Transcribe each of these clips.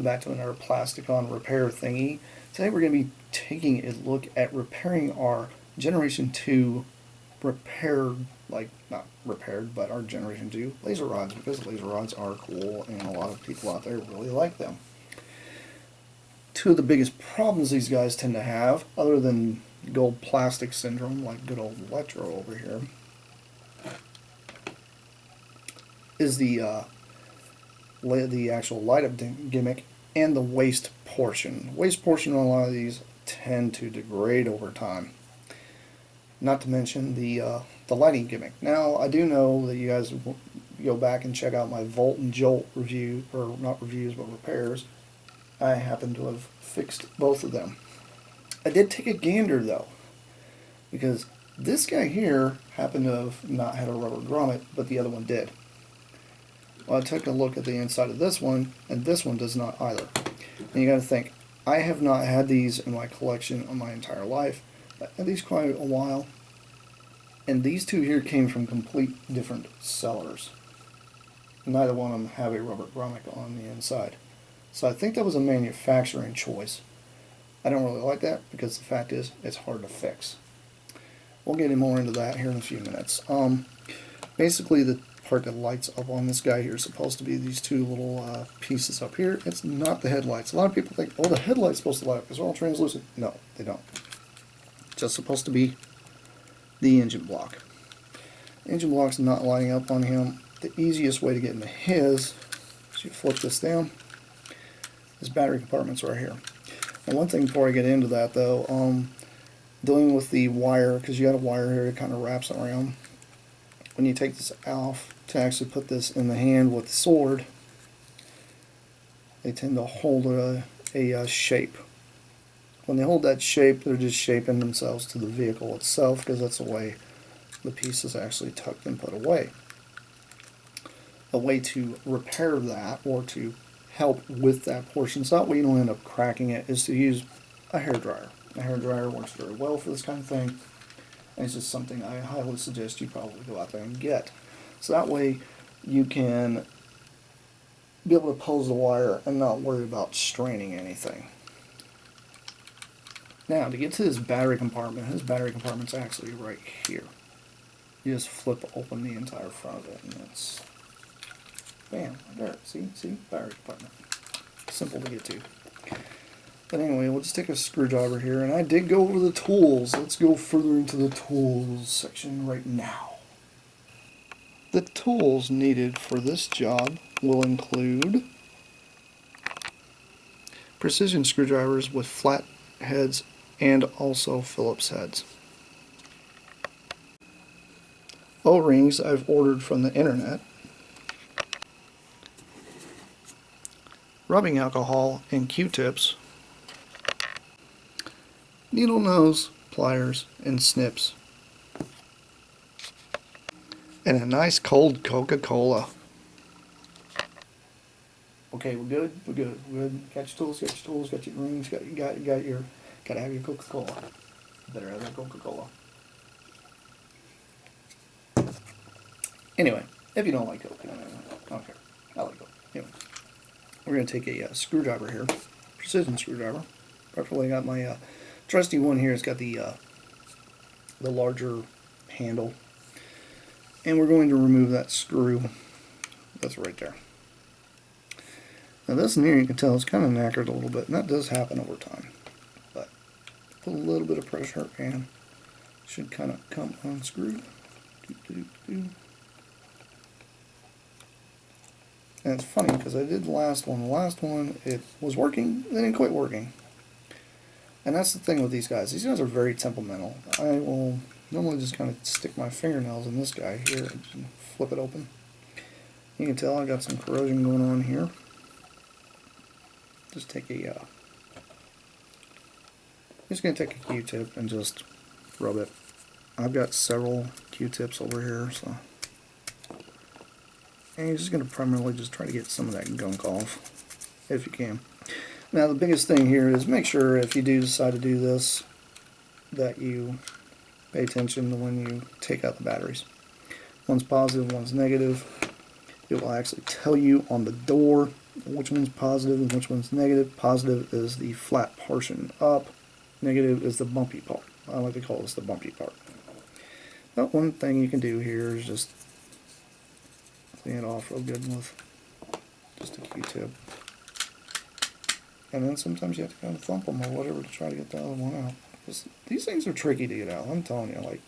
back to another Plasticon repair thingy. Today we're going to be taking a look at repairing our Generation 2 repaired, like not repaired, but our Generation 2 laser rods, because laser rods are cool and a lot of people out there really like them. Two of the biggest problems these guys tend to have, other than gold plastic syndrome like good old Electro over here, is the actual light up gimmick and the waste portion. Waste portion on a lot of these tend to degrade over time. Not to mention the lighting gimmick. Now I do know that you guys go back and check out my Volt and Jolt review, or not reviews but repairs. I happen to have fixed both of them. I did take a gander though, because this guy here happened to have not had a rubber grommet, but the other one did. Well, I took a look at the inside of this one, and this one does not either. And you got to think, I have not had these in my collection on my entire life. I've had these quite a while, and these two here came from complete different sellers. Neither one of them have a rubber grommet on the inside. So I think that was a manufacturing choice. I don't really like that, because the fact is, it's hard to fix. We'll get more into that here in a few minutes. Basically, the part that lights up on this guy here is supposed to be these two little pieces up here. It's not the headlights. A lot of people think, oh, the headlight's supposed to light up because they're all translucent. No, they don't. It's just supposed to be the engine block. The engine block's not lighting up on him. The easiest way to get into his is you flip this down. His battery compartment's right here. And one thing before I get into that though, dealing with the wire, because you got a wire here that kind of wraps around. When you take this off to actually put this in the hand with the sword, they tend to hold a shape. When they hold that shape, they're just shaping themselves to the vehicle itself, because that's the way the piece is actually tucked and put away. A way to repair that, or to help with that portion, so that way you don't end up cracking it, is to use a hairdryer. A hairdryer works very well for this kind of thing. And it's just something I highly suggest you probably go out there and get. So that way you can be able to pose the wire and not worry about straining anything. Now, to get to his battery compartment's actually right here. You just flip open the entire front of it, and it's bam, there. See, battery compartment. Simple to get to. But anyway, we'll just take a screwdriver here, and I did go over the tools. Let's go further into the tools section right now. The tools needed for this job will include precision screwdrivers with flat heads and also Phillips heads. O-rings I've ordered from the internet. Rubbing alcohol and Q-tips. Needle nose, pliers, and snips. And a nice cold Coca-Cola. Okay, we're good. We're good. Got your tools. Got your rings. Gotta have your Coca-Cola. Better have that Coca-Cola. Anyway, if you don't like Coke, I don't care. I like Coke. Anyway, we're gonna take a screwdriver here, precision screwdriver. Preferably got my trusty one here. It's got the larger handle, and we're going to remove that screw that's right there. Now this in here, you can tell it's kind of knackered a little bit, and that does happen over time. But with a little bit of pressure, and should kind of come unscrewed. And it's funny because I did the last one. The last one, it was working, then it quit working. And that's the thing with these guys. These guys are very temperamental. I will normally just kind of stick my fingernails in this guy here and flip it open. You can tell I got some corrosion going on here. Just take a, I'm just going to take a Q-tip and just rub it. I've got several Q-tips over here, so. And you're just going to primarily just try to get some of that gunk off, if you can. Now the biggest thing here is make sure if you do decide to do this, that you pay attention to when you take out the batteries. One's positive, one's negative. It will actually tell you on the door which one's positive and which one's negative. Positive is the flat portion up. Negative is the bumpy part. I like to call this the bumpy part. But one thing you can do here is just clean it off real good with just a Q-tip. And then sometimes you have to kind of thump them or whatever to try to get the other one out. These things are tricky to get out, I'm telling you. Like,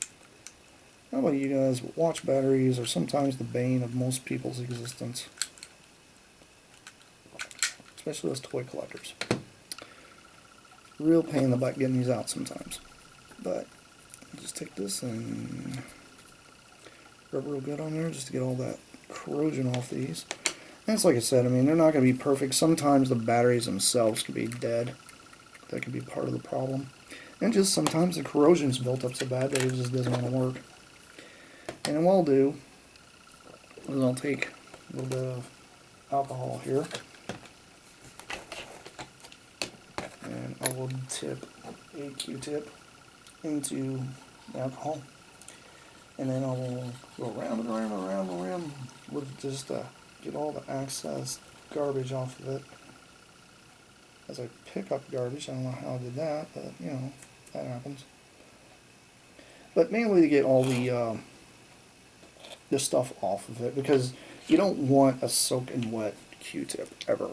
I don't know about you guys, but watch batteries are sometimes the bane of most people's existence. Especially those toy collectors. Real pain in the butt getting these out sometimes. But just take this and rub real good on there just to get all that corrosion off these. And it's like I said, I mean, they're not going to be perfect. Sometimes the batteries themselves could be dead. That could be part of the problem. And just sometimes the corrosion's built up so bad that it just doesn't want to work. And then what I'll do is I'll take a little bit of alcohol here. And I will tip a Q-tip into the alcohol. And then I will go around and around and around and around with just get all the excess garbage off of it. As I pick up garbage, I don't know how I did that, but you know, that happens. But mainly to get all the stuff off of it, because you don't want a soaking wet Q-tip ever.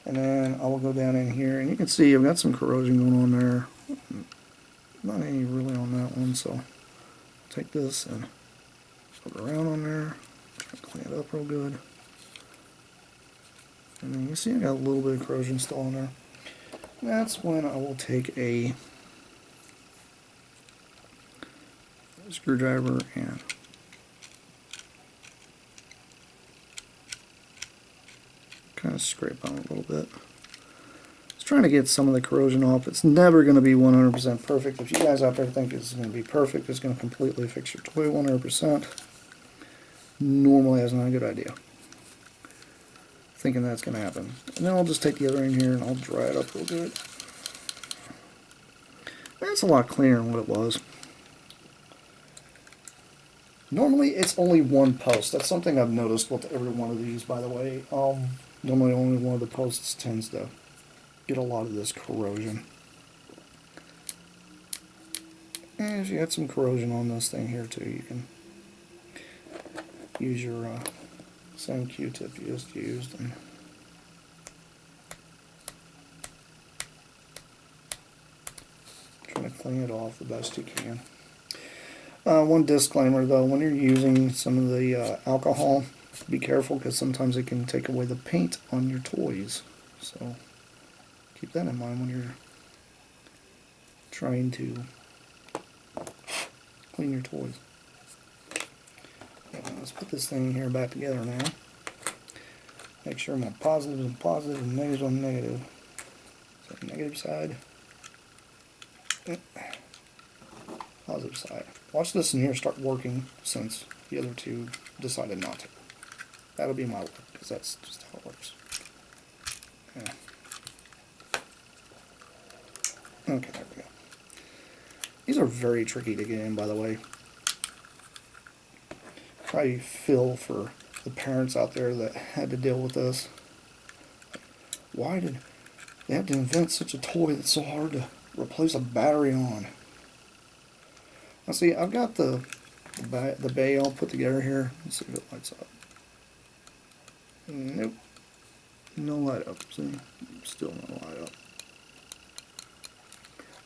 And then I will go down in here, and you can see I've got some corrosion going on there. Not any really on that one, so I'll take this and put it around on there. Try to clean it up real good. And then you see I got a little bit of corrosion still on there. And that's when I will take a screwdriver and kind of scrape on it a little bit. Just trying to get some of the corrosion off. It's never going to be 100% perfect. If you guys out there think it's going to be perfect, it's going to completely fix your toy 100%, normally that's not a good idea. Thinking that's going to happen. And then I'll just take the other end here and I'll dry it up real good. That's a lot cleaner than what it was. Normally it's only one post. That's something I've noticed with every one of these, by the way. Normally only one of the posts tends to get a lot of this corrosion. And if you had some corrosion on this thing here too, you can use your same Q-tip you just used and try to clean it off the best you can. One disclaimer though, when you're using some of the alcohol, be careful because sometimes it can take away the paint on your toys. So keep that in mind when you're trying to clean your toys. Let's put this thing here back together now. Make sure my positives are positive and negatives are negative. So negative side, positive side. Watch this in here start working since the other two decided not to. That'll be my work because that's just how it works. Yeah. Okay, there we go. These are very tricky to get in, by the way. I feel for the parents out there that had to deal with this. Why did they have to invent such a toy that's so hard to replace a battery on? Now see, I've got the bay all put together here. Let's see if it lights up. Nope. No light up. See? Still no light up.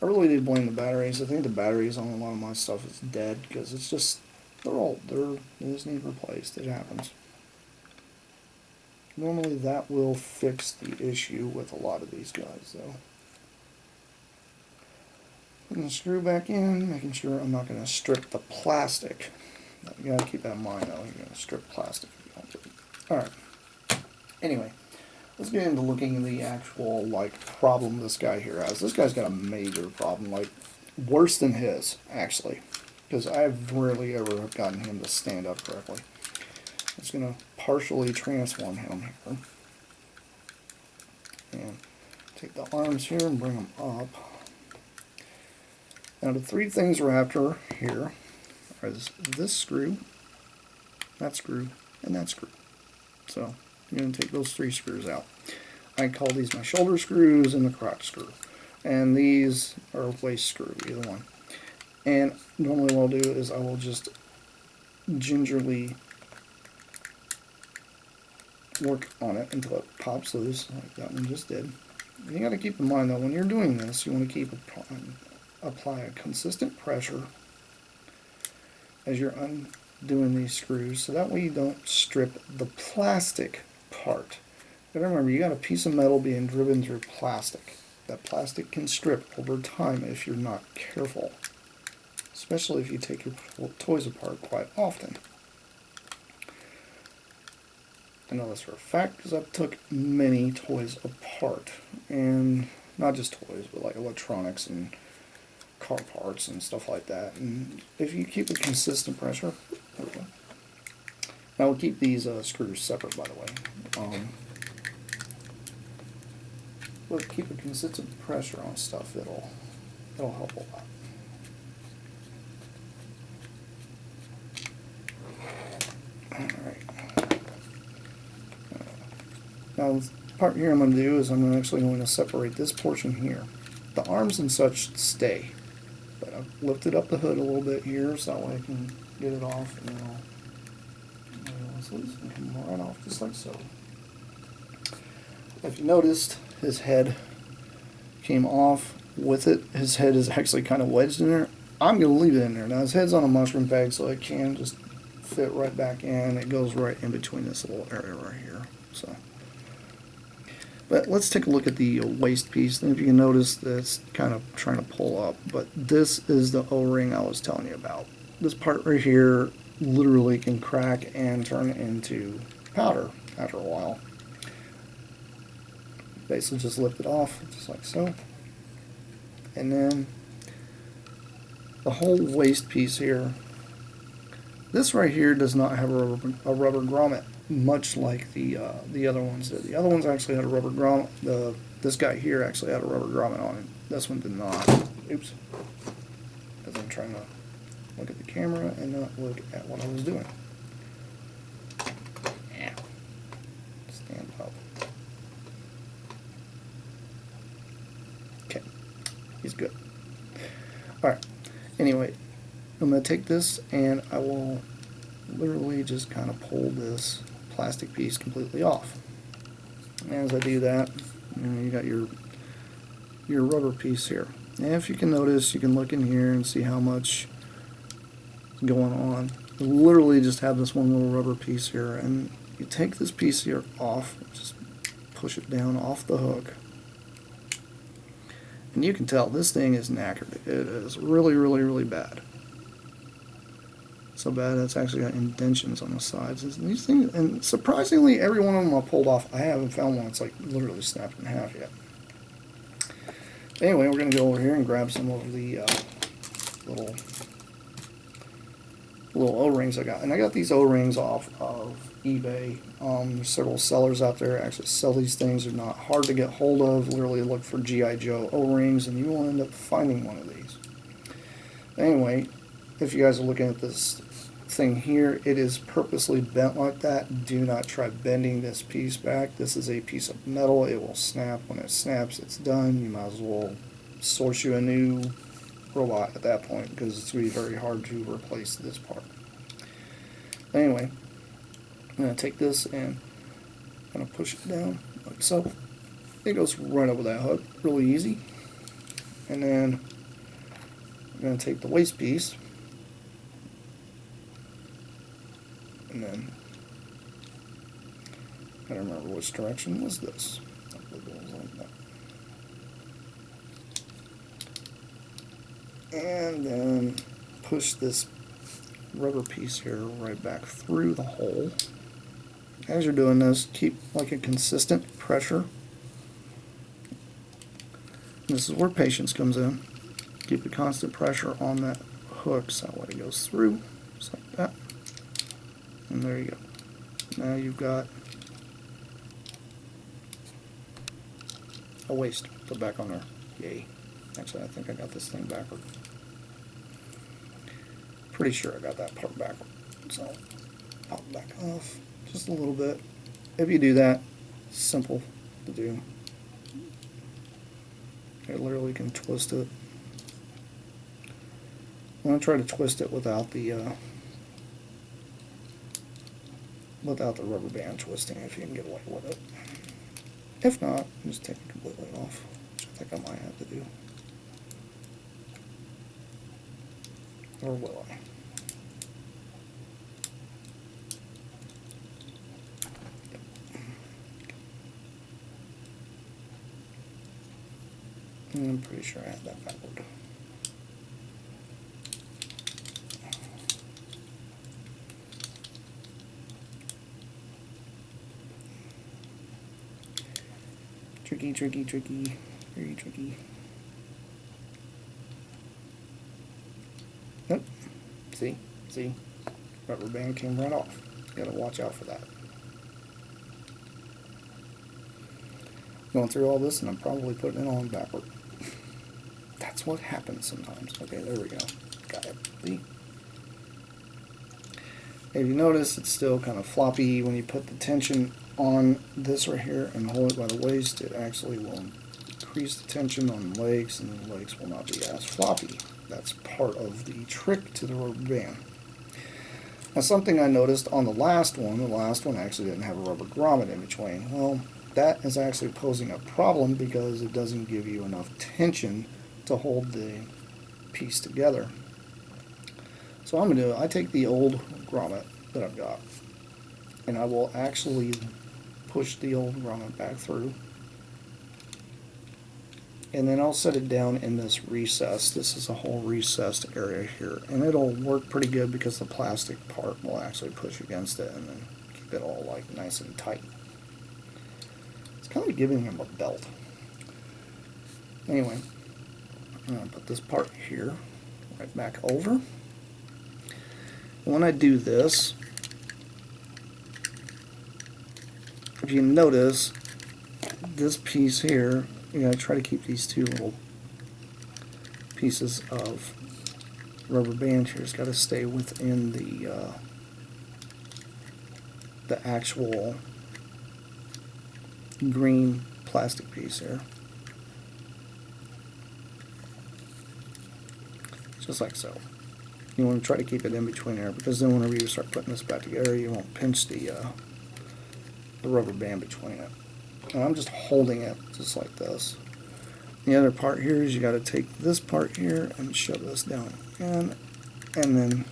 I really do blame the batteries. I think the batteries on a lot of my stuff is dead because it's just, they're old. They just need replaced. It happens. Normally that will fix the issue with a lot of these guys though. Putting the screw back in, making sure I'm not going to strip the plastic. You got to keep that in mind though. You're going to strip plastic if you don't do it. Alright. Anyway, let's get into looking at the actual problem this guy here has. This guy's got a major problem, worse than his actually, because I've rarely ever gotten him to stand up correctly. I'm just going to partially transform him here and take the arms here and bring them up. Now the three things we're after here are this screw, and that screw. So I'm going to take those 3 screws out. I call these my shoulder screws and the crotch screw. And these are waist screw, either one. And normally what I'll do is I will just gingerly work on it until it pops loose, like that one just did. You got to keep in mind though, when you're doing this, you want to apply a consistent pressure as you're undoing these screws, so that way you don't strip the plastic part. But remember, you got a piece of metal being driven through plastic. That plastic can strip over time if you're not careful, especially if you take your toys apart quite often. I know this for a fact because I've took many toys apart, and not just toys, but like electronics and car parts and stuff like that. And if you keep a consistent pressure, there we go. Now we'll keep these screws separate, by the way. We'll keep a consistent pressure on stuff. It'll help a lot. Alright. Now the part here I'm going to do is I'm actually going to separate this portion here. The arms and such stay, but I've lifted up the hood a little bit here so that way I can get it off, and then I'll come right off just like so. If you noticed, his head came off with it. His head is actually kind of wedged in there. I'm going to leave it in there. Now his head's on a mushroom peg, so it can just fit right back in. It goes right in between this little area right here. So, but let's take a look at the waist piece. And if you can notice, that's kind of trying to pull up. But this is the O-ring I was telling you about. This part right here literally can crack and turn into powder after a while. Basically just lift it off, just like so. And then the whole waist piece here, this right here does not have a rubber grommet, much like the other ones did. The other ones actually had a rubber grommet. This guy here actually had a rubber grommet on it. This one did not. Oops. Because I'm trying to look at the camera and not look at what I was doing. Yeah. Stand up. Okay. He's good. Alright. Anyway, I'm going to take this and I will literally just kind of pull this plastic piece completely off. And as I do that, you got your rubber piece here. And if you can notice, you can look in here and see how much is going on. You literally just have this one little rubber piece here, and you take this piece here off, just push it down off the hook. And you can tell this thing is knackered. It is really, really, really bad. So bad it's actually got indentions on the sides. And these things, and surprisingly, every one of them I pulled off. I haven't found one that's like literally snapped in half yet. Anyway, we're going to go over here and grab some of the little O-rings I got. And I got these O-rings off of eBay. There's several sellers out there that actually sell these things. They're not hard to get hold of. Literally look for G.I. Joe O-rings and you will end up finding one of these. Anyway, if you guys are looking at this thing here, it is purposely bent like that. Do not try bending this piece back. This is a piece of metal. It will snap. When it snaps, it's done. You might as well source you a new robot at that point because it's going to be very hard to replace this part. Anyway, I'm going to take this and I'm going to push it down like so. It goes right over that hook, really easy. And then I'm going to take the waist piece and then I don't remember which direction was this. I believe it was like that. And then push this rubber piece here right back through the hole. As you're doing this, keep like a consistent pressure. This is where patience comes in. Keep a constant pressure on that hook so that way it goes through, just like that. And there you go. Now you've got a waist put back on there. Yay. Actually, I think I got this thing backward. Pretty sure I got that part backward. So, pop it back off just a little bit. if you do that, simple to do. You literally can twist it. I'm going to try to twist it without the rubber band twisting if you can get away with it. If not, just take it completely off, which I think I might have to do. Or will I? I'm pretty sure I had that backward. Tricky, tricky, tricky. Very tricky. Nope. See? Rubber band came right off. You gotta watch out for that. Going through all this and I'm probably putting it on backward. That's what happens sometimes. Okay, there we go. Got it. See? If you notice, it's still kind of floppy. When you put the tension on this right here and hold it by the waist, it actually will increase the tension on the legs, and the legs will not be as floppy. That's part of the trick to the rubber band. Now, something I noticed on the last one actually didn't have a rubber grommet in between. Well, that is actually posing a problem because it doesn't give you enough tension to hold the piece together. So what I'm going to do, I take the old grommet that I've got, and I will actually push the old grommet back through, and then I'll set it down in this recess. This is a whole recessed area here, and it'll work pretty good because the plastic part will actually push against it and then keep it all like nice and tight. It's kind of giving him a belt. Anyway, I'm going to put this part here right back over. When I do this, if you notice, this piece here, you gotta try to keep these two little pieces of rubber band here. It's got to stay within the actual green plastic piece here, just like so. You want to try to keep it in between there, because then whenever you start putting this back together, you won't pinch the rubber band between it. And I'm just holding it just like this. The other part here is you got to take this part here and shove this down in, and then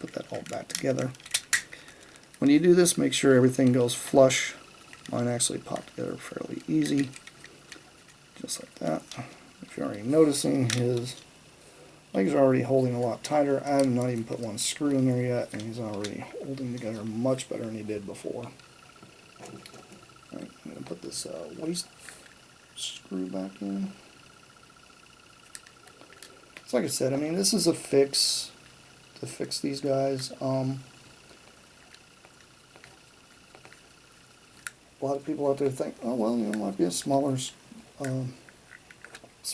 put that all back together. When you do this, make sure everything goes flush. Mine actually popped together fairly easy, just like that. If you're already noticing, his legs are already holding a lot tighter. I have not even put one screw in there yet, and he's already holding together much better than he did before. Alright, I'm going to put this waist screw back in. So like I said, I mean, this is a fix to fix these guys. A lot of people out there think, oh well, you know, it might be a smaller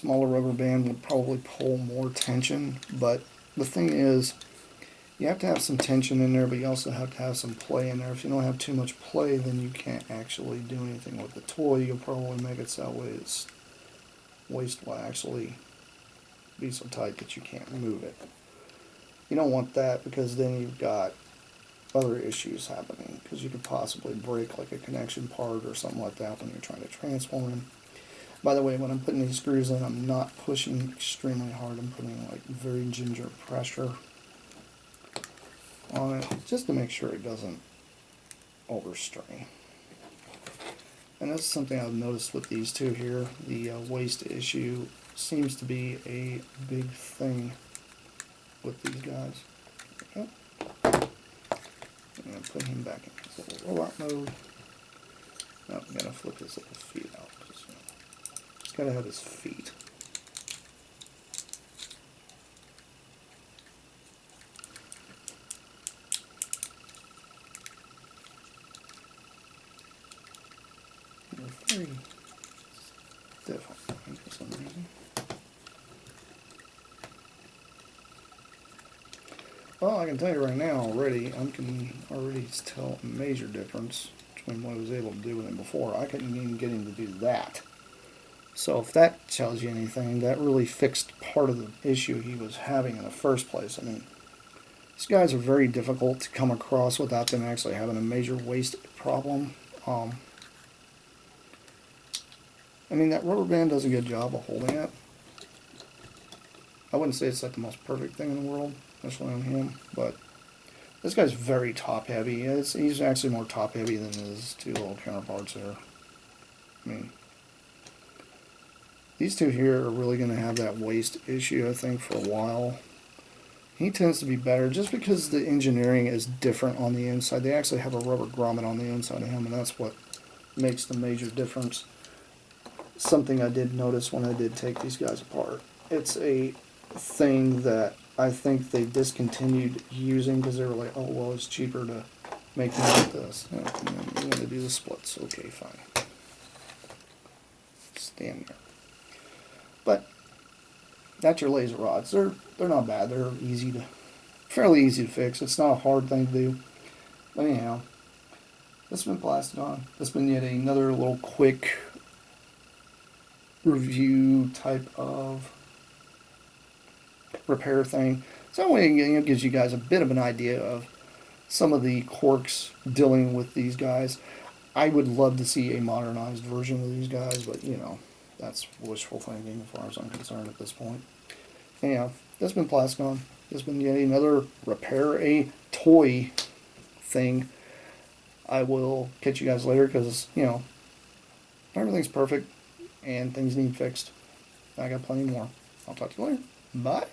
rubber band would probably pull more tension, but the thing is, you have to have some tension in there, but you also have to have some play in there. If you don't have too much play, then you can't actually do anything with the toy. You'll probably make it so its waist will actually be so tight that you can't move it. You don't want that, because then you've got other issues happening, because you could possibly break like a connection part or something like that when you're trying to transform him. By the way, when I'm putting these screws in, I'm not pushing extremely hard. I'm putting like very ginger pressure on it, just to make sure it doesn't overstrain. And that's something I've noticed with these two here. The waist issue seems to be a big thing with these guys. Okay. I'm going to put him back in his little robot mode. Now I'm going to flip his little feet out. He's got to have his feet. They're very stiff for some reason. Well, I can tell you right now already, I can already tell a major difference between what I was able to do with him before. I couldn't even get him to do that. So if that tells you anything, that really fixed part of the issue he was having in the first place. I mean, these guys are very difficult to come across without them actually having a major waist problem. I mean, that rubber band does a good job of holding it. I wouldn't say it's like the most perfect thing in the world, especially on him, but this guy's very top heavy. He's actually more top heavy than his two little counterparts there. I mean, these two here are really going to have that waist issue, I think, for a while. He tends to be better just because the engineering is different on the inside. They actually have a rubber grommet on the inside of him, and that's what makes the major difference. Something I did notice when I did take these guys apart. It's a thing that I think they discontinued using because they were like, oh, well, it's cheaper to make them like this. Oh, you want to do the splits. Okay, fine. Stand there. But that's your laser rods. They're not bad. They're fairly easy to fix. It's not a hard thing to do. But anyhow, this has been Plasticon. This has been yet another little quick review type of repair thing. So it gives you guys a bit of an idea of some of the quirks dealing with these guys. I would love to see a modernized version of these guys, but that's wishful thinking as far as I'm concerned at this point. Anyhow, this has been Plasticon. This has been yet another repair a toy thing. I will catch you guys later because, everything's perfect and things need fixed. I got plenty more. I'll talk to you later. Bye.